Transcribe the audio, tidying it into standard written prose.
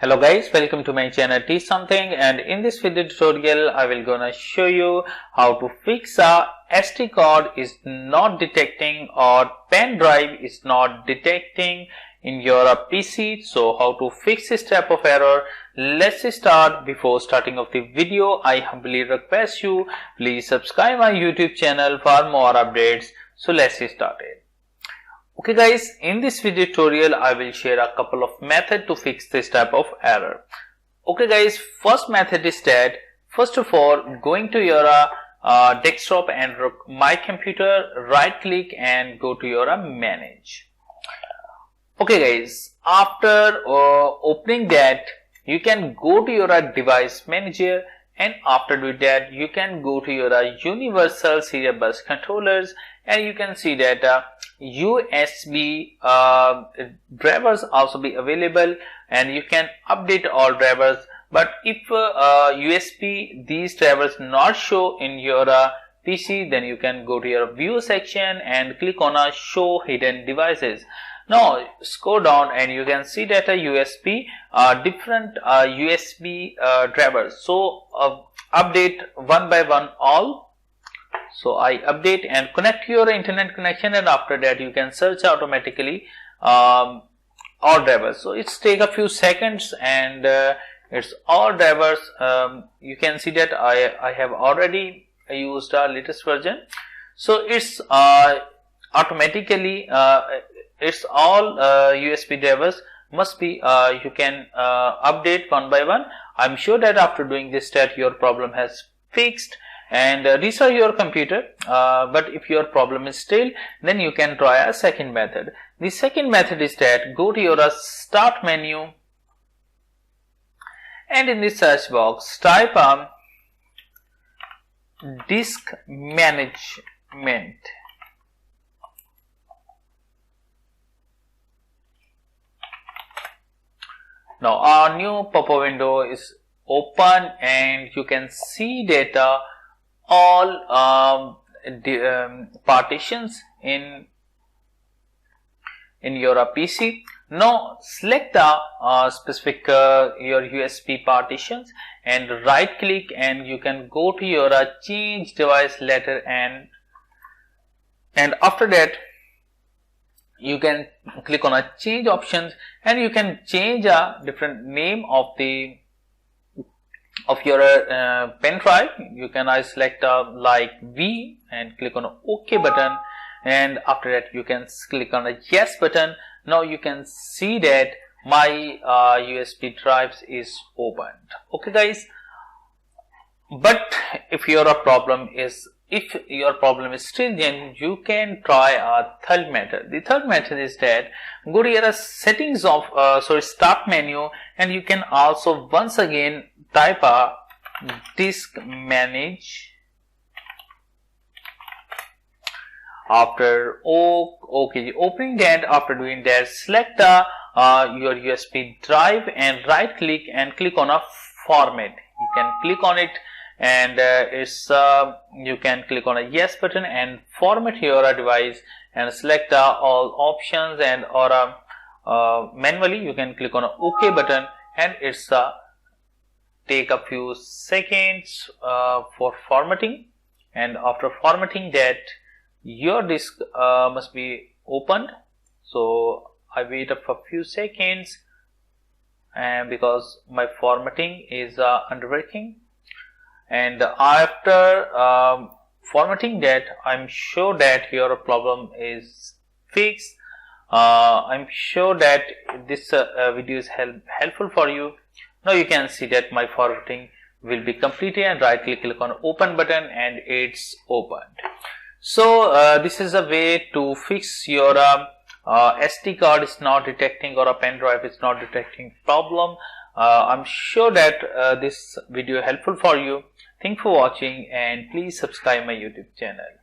Hello guys, welcome to my channel Teach Something, and in this video tutorial I will gonna show you how to fix a SD card is not detecting or pen drive is not detecting in your PC. So how to fix this type of error? Let's start. Before starting of the video, I humbly request you please subscribe my YouTube channel for more updates. So let's start it. Okay guys, in this video tutorial I will share a couple of methods to fix this type of error. Okay guys, first method is that first of all going to your desktop and my computer, right click and go to your manage. Okay guys, after opening that, you can go to your device manager, and after doing that you can go to your universal serial bus controllers, and you can see that USB drivers also be available, and you can update all drivers. But if USB these drivers not show in your PC, then you can go to your view section and click on show hidden devices. Now scroll down and you can see that a USB different USB drivers. So update one by one all. So I update and connect your internet connection, and after that you can search automatically all drivers. So it's take a few seconds, and it's all drivers. You can see that I have already used a latest version. So it's automatically it's all USB drivers must be you can update one by one. I'm sure that after doing this step your problem has fixed, and restart your computer. But if your problem is still, then you can try a second method. The second method is that go to your start menu, and in the search box type disk management. Now our new pop-up window is open, and you can see data all partitions in your PC. Now select the specific your USB partitions and right click, and you can go to your change device letter, and after that you can click on a change options, and you can change a different name of your pen drive. You can select like V and click on OK button, and after that you can click on a yes button. Now you can see that my USB drives is opened. Okay guys, but if your problem is still, then you can try a third method. The third method is that go to your settings of start menu, and you can also once again type a disk manage. After opening that, after doing that, select your USB drive and right click and click on a format. You can click on it, and you can click on a yes button and format your device and select all options, and or manually you can click on a OK button, and it's take a few seconds for formatting, and after formatting that your disk must be opened. So I wait for a few seconds, and because my formatting is underworking, and after formatting that, I'm sure that your problem is fixed. I'm sure that this video is helpful for you. Now you can see that my formatting will be completed, and right click on open button, and it's opened. So this is a way to fix your SD card is not detecting or a pen drive is not detecting problem. I'm sure that this video helpful for you. Thanks for watching, and please subscribe my YouTube channel.